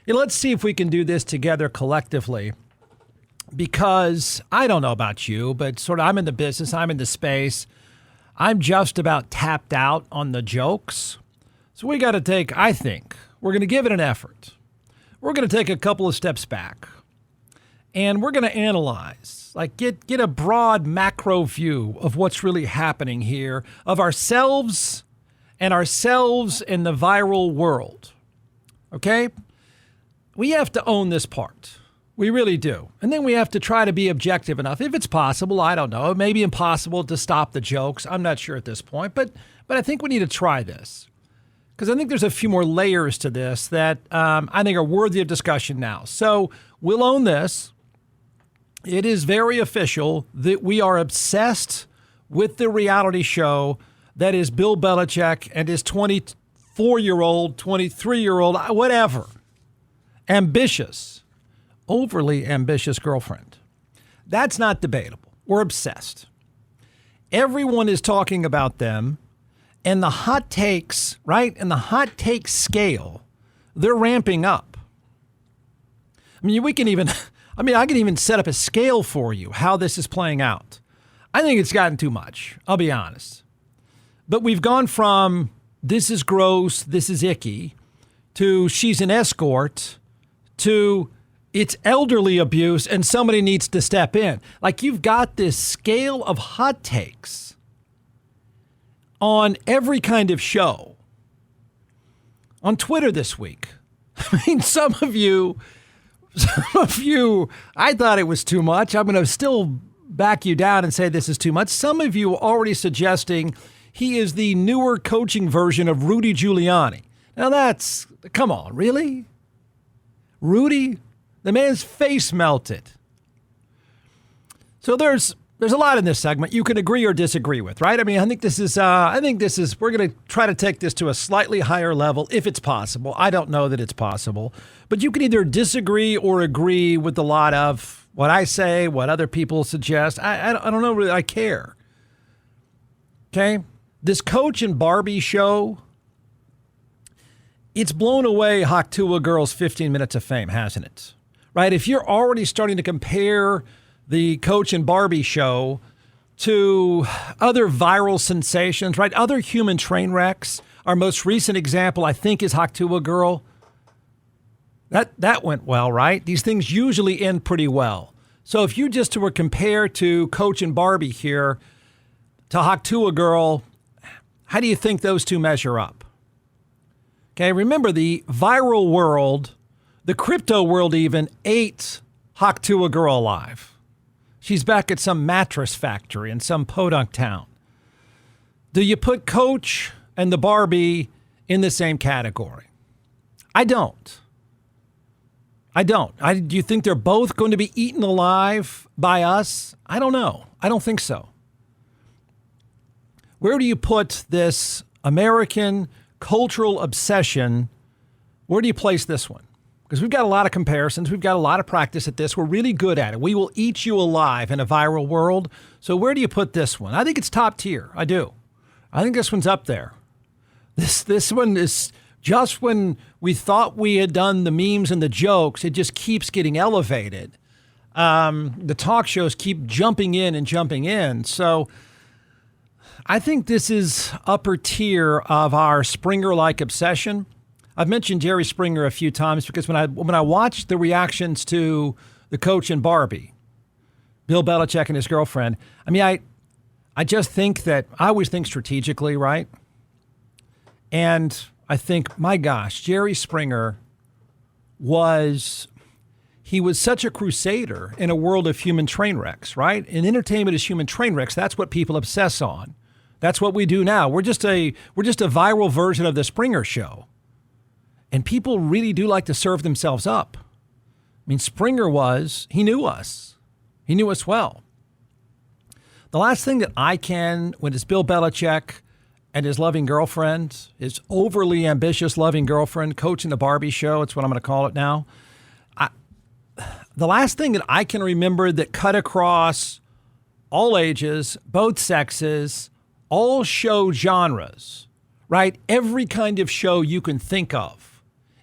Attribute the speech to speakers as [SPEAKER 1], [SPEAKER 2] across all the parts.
[SPEAKER 1] Let's see if we can do this together collectively, because I don't know about you, but sort of I'm in the business, I'm in the space. I'm just about tapped out on the jokes. So we got to take, I think, we're going to give it an effort. We're going to take a couple of steps back, and we're going to analyze, like get a broad macro view of what's really happening here, of ourselves in the viral world. Okay? We have to own this part. We really do. And then we have to try to be objective enough. If it's possible, I don't know. It may be impossible to stop the jokes. I'm not sure at this point, but I think we need to try this. Because I think there's a few more layers to this that I think are worthy of discussion now. So we'll own this. It is very official that we are obsessed with the reality show that is Bill Belichick and his 24-year-old, 23-year-old, whatever, overly ambitious girlfriend. That's not debatable. We're obsessed. Everyone is talking about them, and the hot takes, right? And the hot take scale, they're ramping up. I mean, I can even set up a scale for you, how this is playing out. I think it's gotten too much, I'll be honest. But we've gone from this is gross, this is icky, to she's an escort, to it's elderly abuse and somebody needs to step in. Like, you've got this scale of hot takes on every kind of show. On Twitter this week, I mean, some of you, I thought it was too much. I'm going to still back you down and say this is too much. Some of you are already suggesting he is the newer coaching version of Rudy Giuliani. Now come on, really? Rudy? The man's face melted. So there's a lot in this segment you can agree or disagree with, right? I mean, I think this is, we're going to try to take this to a slightly higher level if it's possible. I don't know that it's possible, but you can either disagree or agree with a lot of what I say, what other people suggest. I don't know really, I care. Okay? This Coach and Barbie show, it's blown away Haktua Girls' 15 minutes of fame, hasn't it? Right? If you're already starting to compare the Coach and Barbie show to other viral sensations, right? Other human train wrecks. Our most recent example, I think, is Haktua Girl. That went well, right? These things usually end pretty well. So if you just were compare to Coach and Barbie here to Haktua Girl, how do you think those two measure up? Okay, remember the viral world, the crypto world even ate Haktua Girl alive. She's back at some mattress factory in some podunk town. Do you put Coach and the Barbie in the same category? I don't. Do you think they're both going to be eaten alive by us? I don't know. I don't think so. Where do you put this American cultural obsession? Where do you place this one? Because we've got a lot of comparisons. We've got a lot of practice at this. We're really good at it. We will eat you alive in a viral world. So where do you put this one? I think it's top tier. I do. I think this one's up there. This one is just when we thought we had done the memes and the jokes, it just keeps getting elevated. The talk shows keep jumping in. So I think this is upper tier of our Springer-like obsession. I've mentioned Jerry Springer a few times because when I watched the reactions to the Coach and Barbie, Bill Belichick and his girlfriend, I mean, I just think that I always think strategically, right? And I think, my gosh, Jerry Springer was such a crusader in a world of human train wrecks, right? And entertainment is human train wrecks. That's what people obsess on. That's what we do now. We're just a viral version of the Springer show. And people really do like to serve themselves up. I mean, Springer he knew us. He knew us well. The last thing that when it's Bill Belichick and his loving girlfriend, his overly ambitious loving girlfriend, coaching the Barbie show, it's what I'm going to call it now. The last thing that I can remember that cut across all ages, both sexes, all show genres, right? Every kind of show you can think of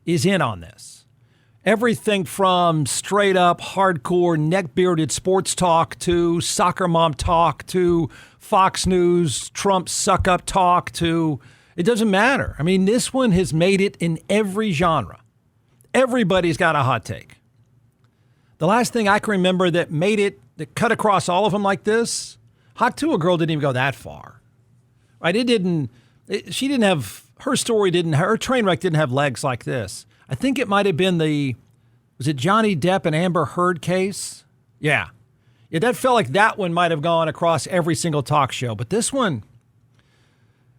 [SPEAKER 1] is in on this. Everything from straight up hardcore neck-bearded sports talk to soccer mom talk to Fox News Trump suck-up talk to, it doesn't matter. I mean, this one has made it in every genre. Everybody's got a hot take. The last thing I can remember that made it, that cut across all of them like this, Hot to a Girl didn't even go that far. Right? Her train wreck didn't have legs like this. I think it might have been was it Johnny Depp and Amber Heard case? Yeah. Yeah, that felt like that one might have gone across every single talk show. But this one,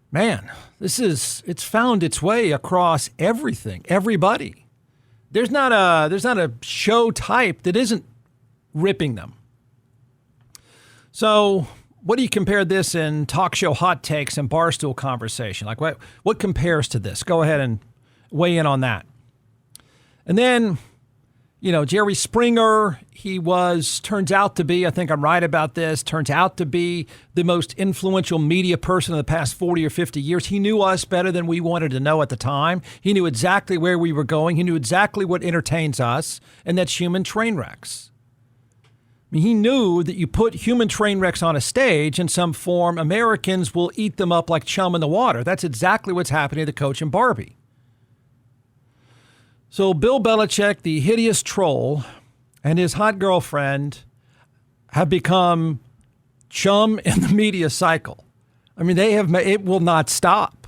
[SPEAKER 1] man, it's found its way across everything, everybody. There's not a show type that isn't ripping them. So what do you compare this in talk show hot takes and barstool conversation? Like what compares to this? Go ahead and weigh in on that. And then, Jerry Springer, turns out to be, I think I'm right about this, turns out to be the most influential media person in the past 40 or 50 years. He knew us better than we wanted to know at the time. He knew exactly where we were going. He knew exactly what entertains us, and that's human train wrecks. I mean, he knew that you put human train wrecks on a stage in some form, Americans will eat them up like chum in the water. That's exactly what's happening to Coach and Barbie. So Bill Belichick, the hideous troll, and his hot girlfriend have become chum in the media cycle. I mean, it will not stop.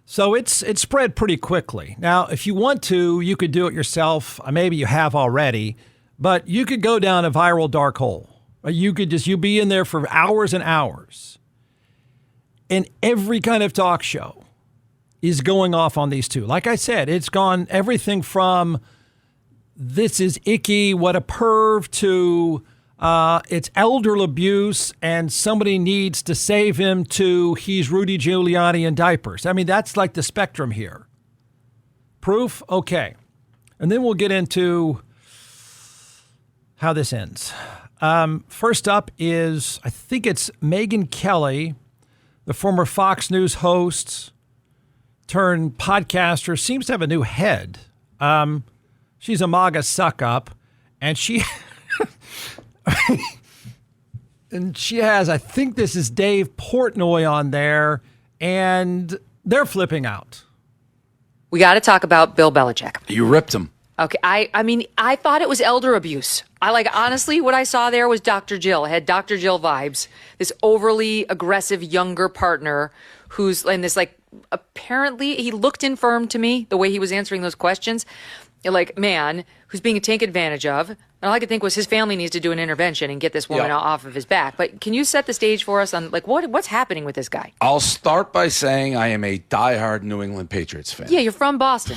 [SPEAKER 1] So it's spread pretty quickly. Now, if you want to, you could do it yourself. Maybe you have already, but you could go down a viral dark hole. You'd be in there for hours and hours. And every kind of talk show is going off on these two. Like I said, it's gone everything from this is icky, what a perv, to it's elder abuse and somebody needs to save him, to he's Rudy Giuliani in diapers. I mean, that's like the spectrum here. Proof? Okay. And then we'll get into how this ends. First up is, I think it's Megyn Kelly, the former Fox News host turned podcaster, seems to have a new head. She's a MAGA suck-up, and she has, I think this is Dave Portnoy on there, and they're flipping out.
[SPEAKER 2] We got to talk about Bill Belichick.
[SPEAKER 3] You ripped him.
[SPEAKER 2] Okay, I mean, I thought it was elder abuse. Honestly, what I saw there was Dr. Jill. It had Dr. Jill vibes. This overly aggressive younger partner who's in this, apparently he looked infirm to me, the way he was answering those questions. Man who's being taken advantage of. And all I could think was his family needs to do an intervention and get this woman off of his back. But can you set the stage for us on what's happening with this guy?
[SPEAKER 3] I'll start by saying I am a diehard New England Patriots fan.
[SPEAKER 2] Yeah, you're from Boston.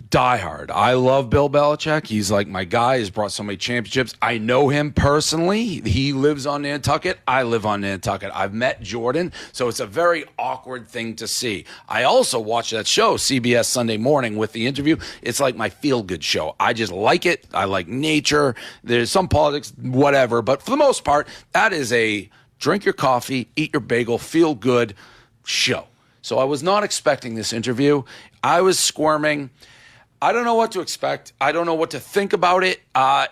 [SPEAKER 3] Diehard. I love Bill Belichick. He's like my guy. He's brought so many championships. I know him personally. He lives on Nantucket. I live on Nantucket. I've met Jordan, so it's a very awkward thing to see. I also watch that show, CBS Sunday Morning, with the interview. It's like my feel-good show. I just like it. I like nature. There's some politics, whatever, but for the most part, that is a drink your coffee, eat your bagel, feel good show. So I was not expecting this interview. I was squirming. I don't know what to expect. I don't know what to think about it.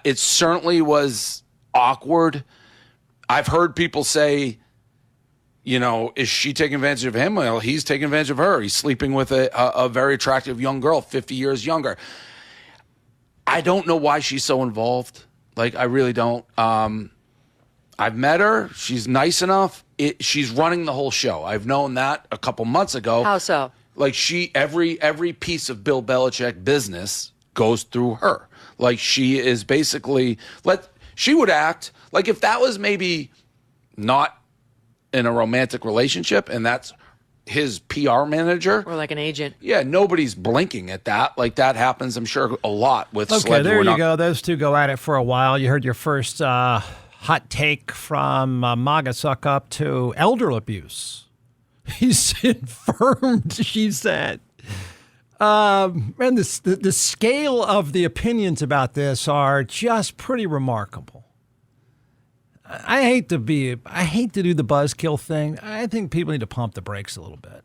[SPEAKER 3] It certainly was awkward. I've heard people say, is she taking advantage of him? Well, he's taking advantage of her. He's sleeping with a very attractive young girl, 50 years younger. I don't know why she's so involved. I really don't. I've met her. She's nice enough. She's running the whole show. I've known that a couple months ago.
[SPEAKER 2] How so?
[SPEAKER 3] Every piece of Bill Belichick business goes through her. She is basically, she would act like if that was maybe not in a romantic relationship and that's his PR manager.
[SPEAKER 2] Or like an agent.
[SPEAKER 3] Yeah, nobody's blinking at that. That happens, I'm sure, a lot with celebs.
[SPEAKER 1] Okay, there you go. Those two go at it for a while. You heard your first hot take from MAGA suck-up to elder abuse. He's infirmed, she said. And the scale of the opinions about this are just pretty remarkable. I hate to do the buzzkill thing. I think people need to pump the brakes a little bit.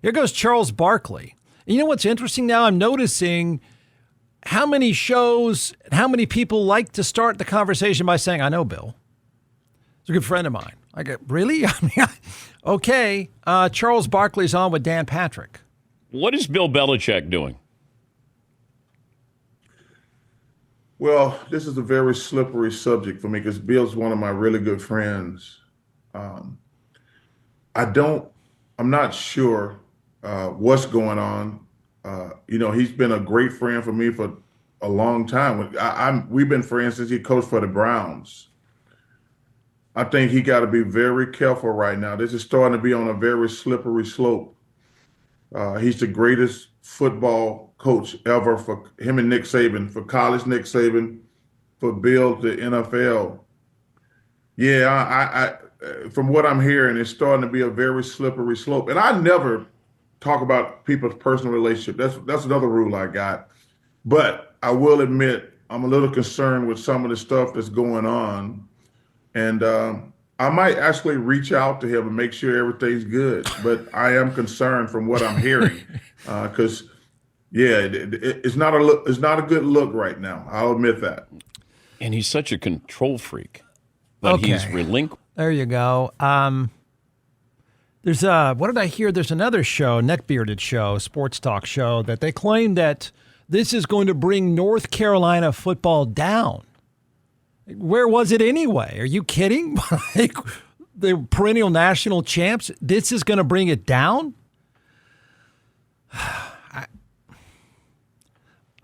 [SPEAKER 1] Here goes Charles Barkley. And you know what's interesting now? I'm noticing how many shows, how many people like to start the conversation by saying, I know Bill. He's a good friend of mine. I go, really? I mean, okay. Charles Barkley's on with Dan Patrick.
[SPEAKER 4] What is Bill Belichick doing?
[SPEAKER 5] Well, this is a very slippery subject for me because Bill's one of my really good friends. I'm not sure what's going on. He's been a great friend for me for a long time. We've been friends since he coached for the Browns. I think he got to be very careful right now. This is starting to be on a very slippery slope. He's the greatest football coach ever for him and Nick Saban, for college Nick Saban, for Bill to NFL. Yeah, I from what I'm hearing, it's starting to be a very slippery slope. And I never talk about people's personal relationship. That's another rule I got. But I will admit I'm a little concerned with some of the stuff that's going on. And I might actually reach out to him and make sure everything's good. But I am concerned from what I'm hearing because, it's not a good look right now. I'll admit that.
[SPEAKER 4] And he's such a control freak. But he's relinquished.
[SPEAKER 1] There you go. There's what did I hear? There's another show, neck-bearded show, sports talk show, that they claim that this is going to bring North Carolina football down. Where was it anyway? Are you kidding? The perennial national champs. This is going to bring it down?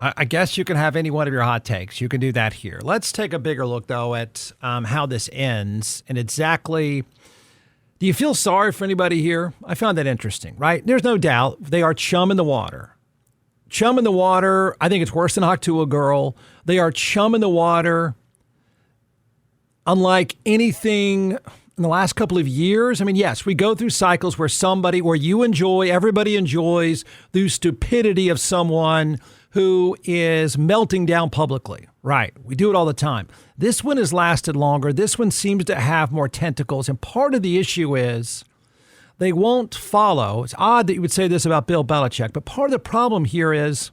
[SPEAKER 1] I guess you can have any one of your hot takes. You can do that here. Let's take a bigger look, though, at how this ends and exactly. Do you feel sorry for anybody here? I found that interesting, right? There's no doubt they are chum in the water. Chum in the water. I think it's worse than Hawk to a girl. They are chum in the water. Unlike anything in the last couple of years. I mean, yes, we go through cycles where everybody enjoys the stupidity of someone who is melting down publicly. Right. We do it all the time. This one has lasted longer. This one seems to have more tentacles. And part of the issue is they won't follow. It's odd that you would say this about Bill Belichick, but part of the problem here is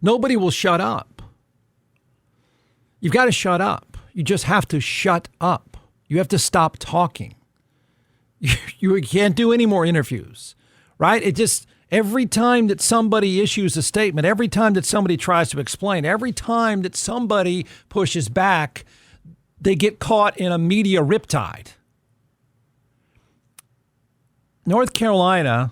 [SPEAKER 1] nobody will shut up. You've got to shut up. You just have to shut up. You have to stop talking. You can't do any more interviews, right? Every time that somebody issues a statement, every time that somebody tries to explain, every time that somebody pushes back, they get caught in a media riptide. North Carolina,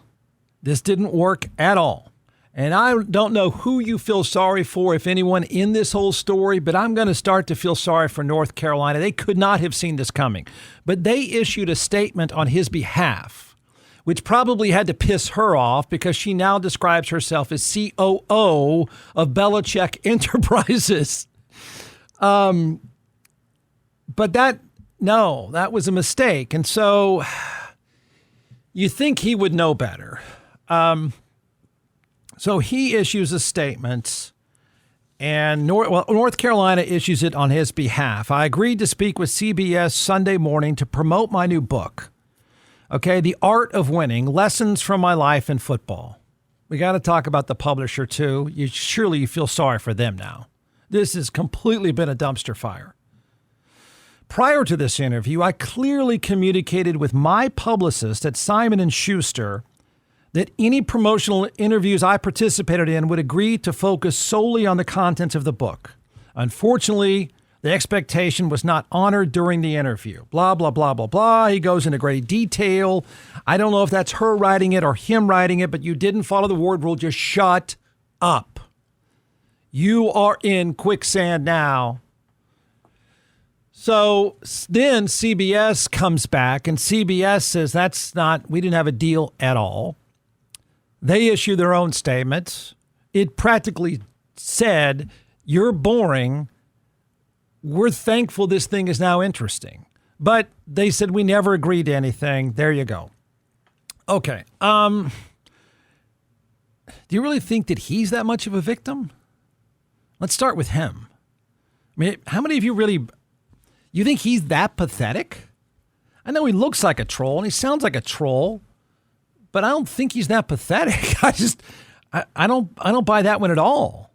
[SPEAKER 1] this didn't work at all. And I don't know who you feel sorry for, if anyone, in this whole story, but I'm going to start to feel sorry for North Carolina. They could not have seen this coming. But they issued a statement on his behalf, which probably had to piss her off because she now describes herself as COO of Belichick Enterprises. But that was a mistake. And so you think he would know better. So he issues a statement, and North Carolina issues it on his behalf. I agreed to speak with CBS Sunday morning to promote my new book. Okay, The Art of Winning, Lessons from My Life in Football. We got to talk about the publisher, too. Surely you feel sorry for them now. This has completely been a dumpster fire. Prior to this interview, I clearly communicated with my publicist at Simon & Schuster that any promotional interviews I participated in would agree to focus solely on the contents of the book. Unfortunately, the expectation was not honored during the interview. Blah, blah, blah, blah, blah. He goes into great detail. I don't know if that's her writing it or him writing it, but you didn't follow the word rule. Just shut up. You are in quicksand now. So then CBS comes back, and CBS says we didn't have a deal at all. They issue their own statements. It practically said, you're boring. We're thankful this thing is now interesting. But they said, we never agreed to anything. There you go. Okay. Do you really think that he's that much of a victim? Let's start with him. I mean, how many of you think he's that pathetic? I know he looks like a troll and he sounds like a troll, but I don't think he's that pathetic. I don't buy that one at all.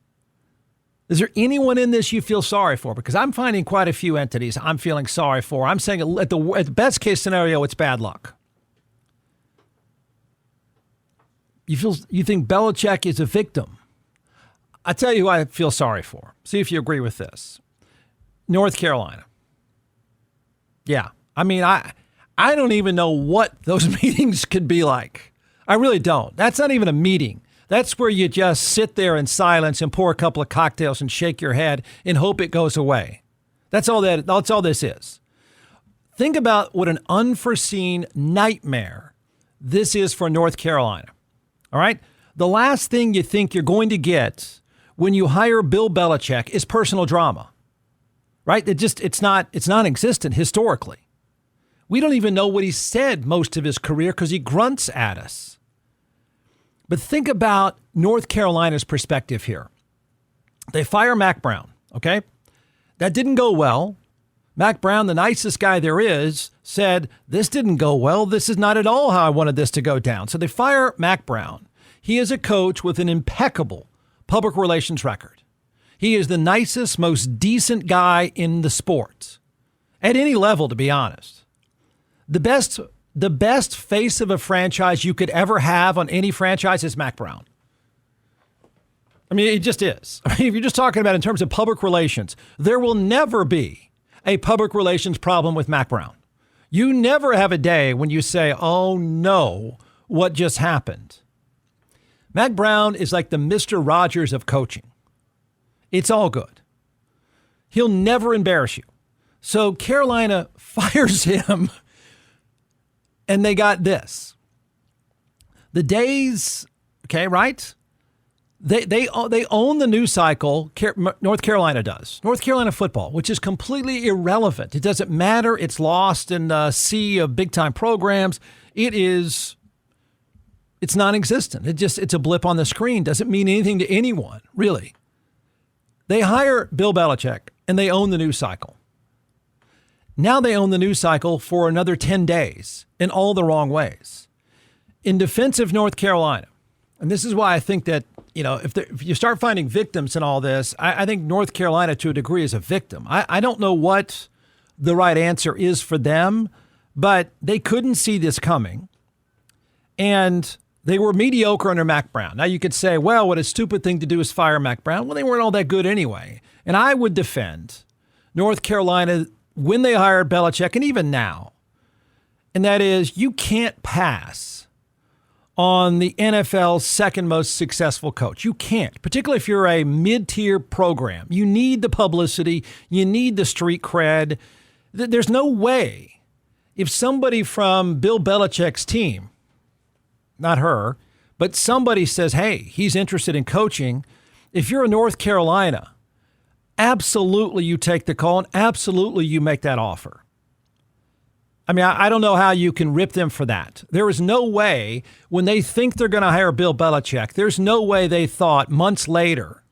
[SPEAKER 1] Is there anyone in this you feel sorry for? Because I'm finding quite a few entities I'm feeling sorry for. I'm saying at the best case scenario, it's bad luck. You think Belichick is a victim? I tell you who I feel sorry for. See if you agree with this. North Carolina. Yeah. I mean, I don't even know what those meetings could be like. I really don't. That's not even a meeting. That's where you just sit there in silence and pour a couple of cocktails and shake your head and hope it goes away. That's all this is. Think about what an unforeseen nightmare this is for North Carolina. All right? The last thing you think you're going to get when you hire Bill Belichick is personal drama. Right? It's non-existent historically. We don't even know what he said most of his career because he grunts at us. But think about North Carolina's perspective here. They fire Mac Brown, okay? That didn't go well. Mac Brown, the nicest guy there is, said, this didn't go well. This is not at all how I wanted this to go down. So they fire Mac Brown. He is a coach with an impeccable public relations record. He is the nicest, most decent guy in the sport. At any level, to be honest. The best face of a franchise you could ever have on any franchise is Mac Brown. I mean, it just is. I mean, if you're just talking about in terms of public relations, there will never be a public relations problem with Mac Brown. You never have a day when you say, oh no, what just happened? Mac Brown is like the Mr. Rogers of coaching. It's all good. He'll never embarrass you. So Carolina fires him. And they got this. The days, okay, right? They own the news cycle. North Carolina does. North Carolina football, which is completely irrelevant. It doesn't matter. It's lost in the sea of big time programs. It's non-existent. It's a blip on the screen. Doesn't mean anything to anyone, really. They hire Bill Belichick and they own the news cycle. Now they own the news cycle for another 10 days in all the wrong ways. In defense of North Carolina, and this is why I think that, if you start finding victims in all this, I think North Carolina to a degree is a victim. I don't know what the right answer is for them, but they couldn't see this coming. And they were mediocre under Mac Brown. Now you could say, well, what a stupid thing to do is fire Mac Brown. Well, they weren't all that good anyway. And I would defend North Carolina when they hired Belichick, and even now, and that is you can't pass on the NFL's second most successful coach. You can't, particularly if you're a mid-tier program. You need the publicity. You need the street cred. There's no way if somebody from Bill Belichick's team, not her, but somebody says, hey, he's interested in coaching, if you're a North Carolina, absolutely you take the call and absolutely you make that offer. I mean, I don't know how you can rip them for that. There is no way when they think they're going to hire Bill Belichick, there's no way they thought months later,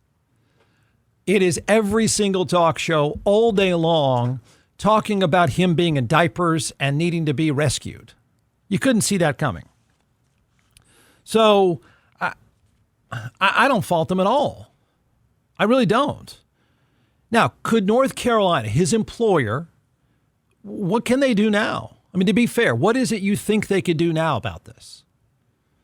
[SPEAKER 1] it is every single talk show all day long talking about him being in diapers and needing to be rescued. You couldn't see that coming. So I don't fault them at all. I really don't. Now, could North Carolina, his employer, what can they do now? I mean, to be fair, what is it you think they could do now about this?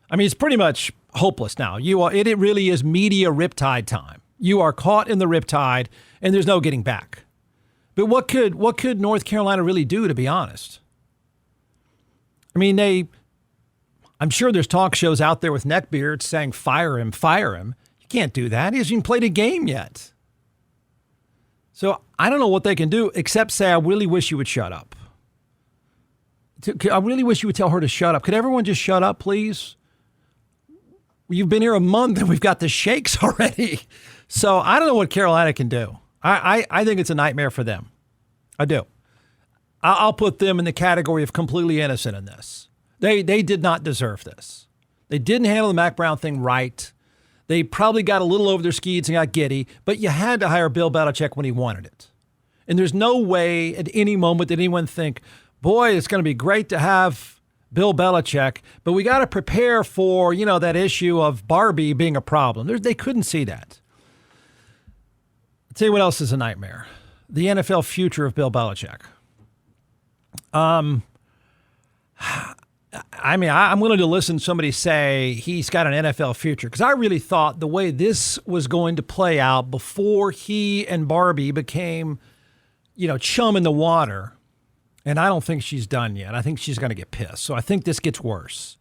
[SPEAKER 1] I mean, it's pretty much hopeless now. It really is media riptide time. You are caught in the riptide, and there's no getting back. But what could North Carolina really do, to be honest? I mean, I'm sure there's talk shows out there with neckbeards saying, fire him, fire him. You can't do that. He hasn't even played a game yet. So I don't know what they can do except say, I really wish you would shut up. I really wish you would tell her to shut up. Could everyone just shut up, please? You've been here a month and we've got the shakes already. So I don't know what Carolina can do. I think it's a nightmare for them. I do. I'll put them in the category of completely innocent in this. They did not deserve this. They didn't handle the Mac Brown thing right. They probably got a little over their skis and got giddy, but you had to hire Bill Belichick when he wanted it. And there's no way at any moment did anyone think, boy, it's going to be great to have Bill Belichick, but we got to prepare for, that issue of Barbie being a problem. They couldn't see that. tell you what else is a nightmare. The NFL future of Bill Belichick. I mean, I'm willing to listen to somebody say he's got an NFL future, because I really thought the way this was going to play out before he and Barbie became, chum in the water, and I don't think she's done yet. I think she's going to get pissed. So I think this gets worse.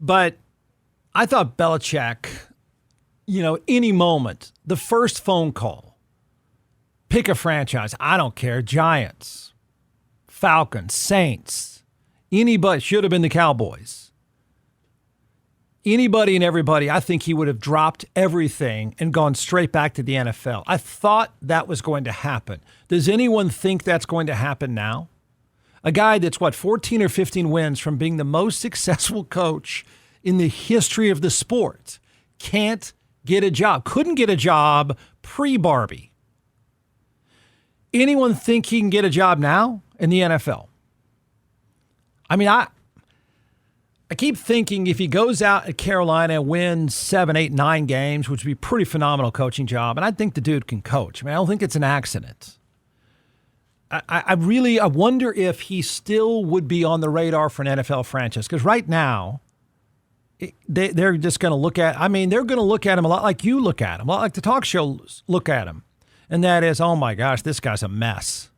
[SPEAKER 1] But I thought Belichick, any moment, the first phone call, pick a franchise, I don't care, Giants, Falcons, Saints, anybody, should have been the Cowboys. Anybody and everybody, I think he would have dropped everything and gone straight back to the NFL. I thought that was going to happen. Does anyone think that's going to happen now? A guy that's, 14 or 15 wins from being the most successful coach in the history of the sport, can't get a job, couldn't get a job pre-Barbie. Anyone think he can get a job now in the NFL? I mean, I keep thinking if he goes out at Carolina and wins 7, 8, 9 games, which would be a pretty phenomenal coaching job, and I think the dude can coach. I mean, I don't think it's an accident. I wonder if he still would be on the radar for an NFL franchise, because right now they're just going to look at, they're going to look at him a lot like you look at him, a lot like the talk shows look at him. And that is, oh my gosh, this guy's a mess.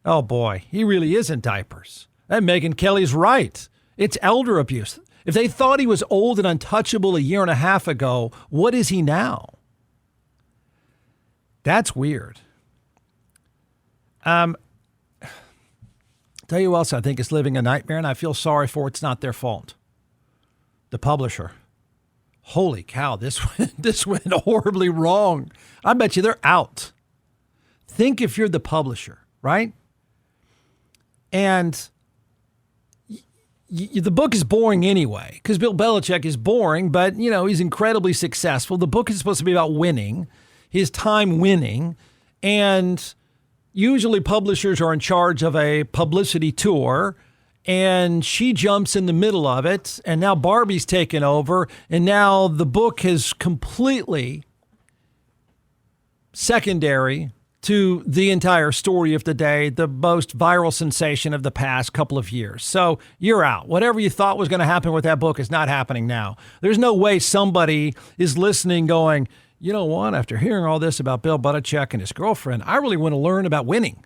[SPEAKER 1] Oh boy, he really is in diapers. And Megyn Kelly's right. It's elder abuse. If they thought he was old and untouchable a year and a half ago, what is he now? That's weird. Tell you who else I think is living a nightmare, and I feel sorry for it's not their fault. The publisher. Holy cow, this went horribly wrong. I bet you they're out. Think if you're the publisher, right? And the book is boring anyway, because Bill Belichick is boring, but, he's incredibly successful. The book is supposed to be about winning, his time winning, and usually publishers are in charge of a publicity tour, and she jumps in the middle of it, and now Barbie's taken over, and now the book is completely secondary to the entire story of the day, the most viral sensation of the past couple of years. So you're out. Whatever you thought was going to happen with that book is not happening now. There's no way somebody is listening going, you know what, after hearing all this about Bill Belichick and his girlfriend, I really want to learn about winning.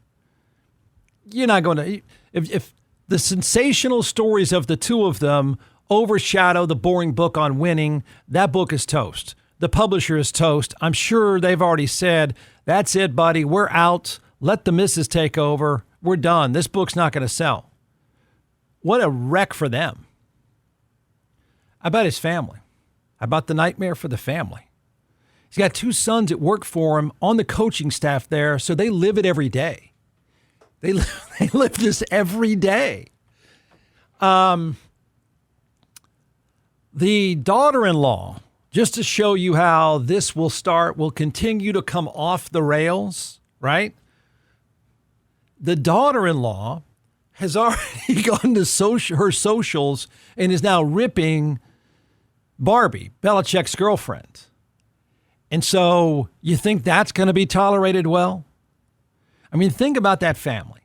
[SPEAKER 1] You're not going to, if the sensational stories of the two of them overshadow the boring book on winning, that book is toast. The publisher is toast. I'm sure they've already said, that's it, buddy. We're out. Let the missus take over. We're done. This book's not going to sell. What a wreck for them. How about his family? How about the nightmare for the family? He's got 2 sons that work for him on the coaching staff there, so they live it every day. They live this every day. The daughter-in-law, just to show you how this will continue to come off the rails, right? The daughter-in-law has already gone to her socials and is now ripping Barbie, Belichick's girlfriend. And so you think that's going to be tolerated well? Think about that family,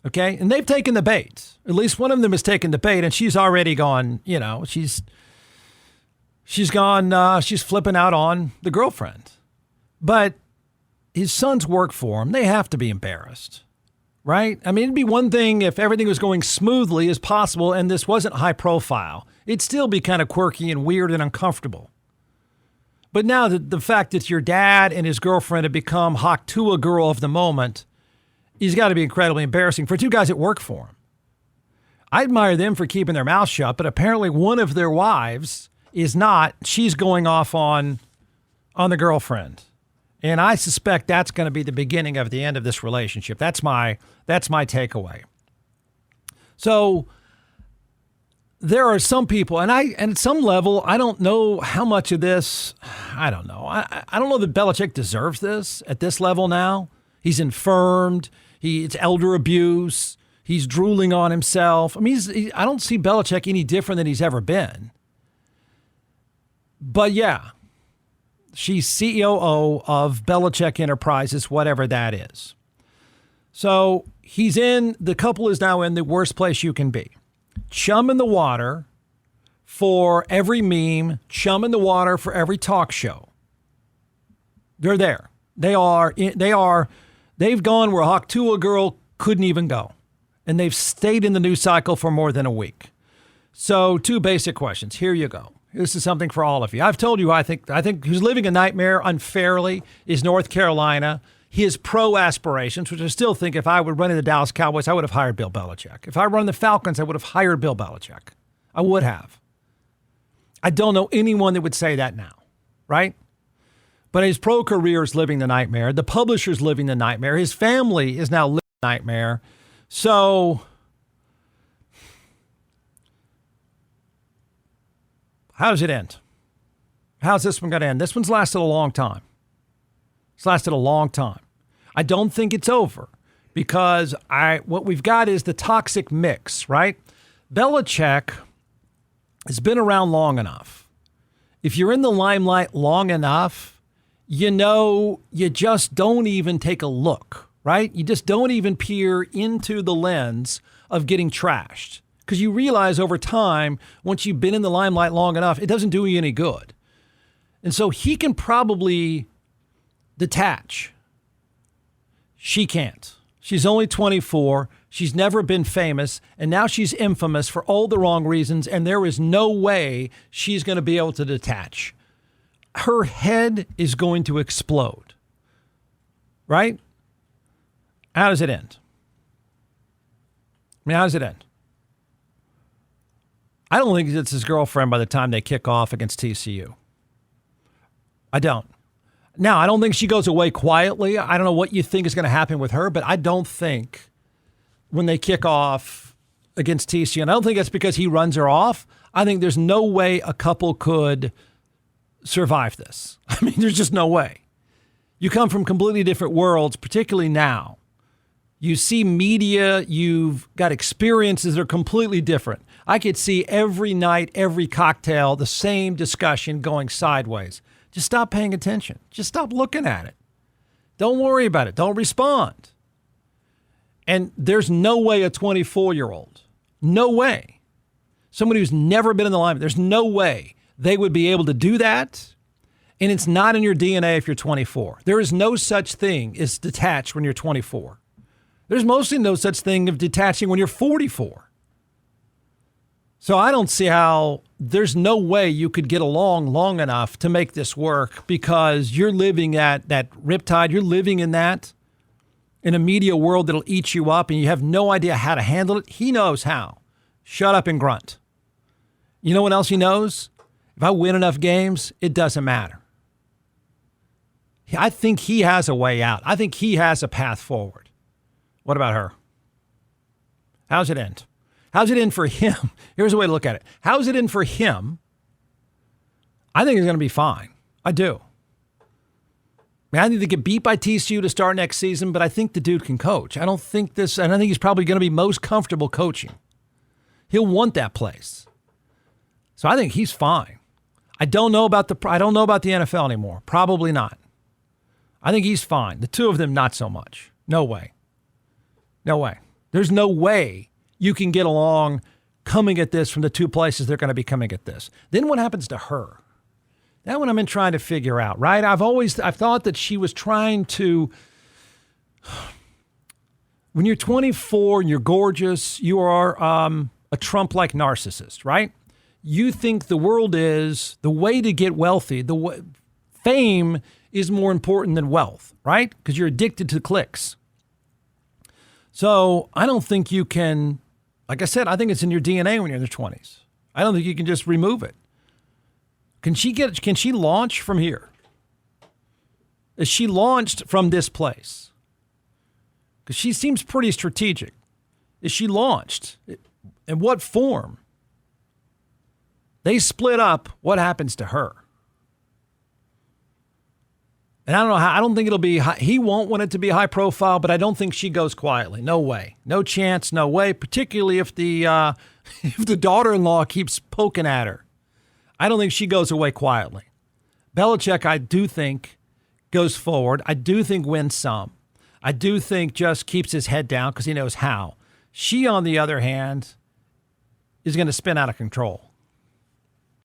[SPEAKER 1] okay? And they've taken the bait. At least one of them has taken the bait, and she's already gone, she's flipping out on the girlfriend. But his sons work for him. They have to be embarrassed, right? It'd be one thing if everything was going smoothly as possible and this wasn't high profile. It'd still be kind of quirky and weird and uncomfortable. But now the fact that your dad and his girlfriend have become Haktua girl of the moment, he's got to be incredibly embarrassing for 2 guys that work for him. I admire them for keeping their mouth shut, but apparently one of their wives is not. She's going off on the girlfriend. And I suspect that's going to be the beginning of the end of this relationship. That's my takeaway. So there are some people, and at some level, I don't know how much of this, I don't know. I don't know that Belichick deserves this at this level now. He's infirmed. It's elder abuse. He's drooling on himself. I don't see Belichick any different than he's ever been. But yeah, She's COO of Belichick Enterprises, whatever that is. So the couple is now in the worst place you can be. Chum in the water for every meme, chum in the water for every talk show. They're there. They've gone where Hawktua girl couldn't even go. And they've stayed in the news cycle for more than a week. So 2 basic questions. Here you go. This is something for all of you. I've told you I think who's living a nightmare unfairly is North Carolina. His pro aspirations, which I still think if I would run in the Dallas Cowboys, I would have hired Bill Belichick. If I run the Falcons, I would have hired Bill Belichick. I would have. I don't know anyone that would say that now, right? But his pro career is living the nightmare. The publisher's living the nightmare. His family is now living the nightmare. So how does it end? How's this one going to end? This one's lasted a long time. It's lasted a long time. I don't think it's over because what we've got is the toxic mix, right? Belichick has been around long enough. If you're in the limelight long enough, you just don't even take a look, right? You just don't even peer into the lens of getting trashed because you realize over time, once you've been in the limelight long enough, it doesn't do you any good. And so he can probably detach. She can't. She's only 24. She's never been famous. And now she's infamous for all the wrong reasons. And there is no way she's going to be able to detach. Her head is going to explode. Right? How does it end? How does it end? I don't think it's his girlfriend by the time they kick off against TCU. I don't. Now, I don't think she goes away quietly. I don't know what you think is going to happen with her, but I don't think when they kick off against TCU, and I don't think that's because he runs her off. I think there's no way a couple could survive this. I mean, there's just no way. You come from completely different worlds, particularly now. You see media, you've got experiences that are completely different. I could see every night, every cocktail, the same discussion going sideways. Just stop paying attention. Just stop looking at it. Don't worry about it. Don't respond. And there's no way a 24-year-old, no way, somebody who's never been in the limelight, there's no way they would be able to do that. And it's not in your DNA if you're 24. There is no such thing as detached when you're 24. There's mostly no such thing of detaching when you're 44. So I don't see how there's no way you could get along long enough to make this work because you're living at that riptide. You're living in a media world that'll eat you up and you have no idea how to handle it. He knows how. Shut up and grunt. You know what else he knows? If I win enough games, it doesn't matter. I think he has a way out. I think he has a path forward. What about her? How's it end? How's it end for him? Here's a way to look at it. How's it end for him? I think he's going to be fine. I do. I think they get beat by TCU to start next season, but I think the dude can coach. I think he's probably going to be most comfortable coaching. He'll want that place. So I think he's fine. I don't know about the NFL anymore. Probably not. I think he's fine. The two of them, not so much. No way. No way. There's no way you can get along coming at this from the two places they're going to be coming at this. Then what happens to her? That one I've been trying to figure out, right? I've thought that she was trying to, when you're 24 and you're gorgeous, you are a Trump-like narcissist, right? You think the world is the way to get wealthy. Fame is more important than wealth, right? Because you're addicted to clicks. So I don't think you can, like I said, I think it's in your DNA when you're in your 20s. I don't think you can just remove it. Can she launch from here? Is she launched from this place? Because she seems pretty strategic. Is she launched? In what form? They split up. What happens to her? And I don't know how. I don't think it'll be. He won't want it to be high profile, but I don't think she goes quietly. No way. No chance. No way. Particularly if the daughter-in-law keeps poking at her. I don't think she goes away quietly. Belichick, I do think, goes forward. I do think wins some. I do think just keeps his head down because he knows how. She, on the other hand, is going to spin out of control.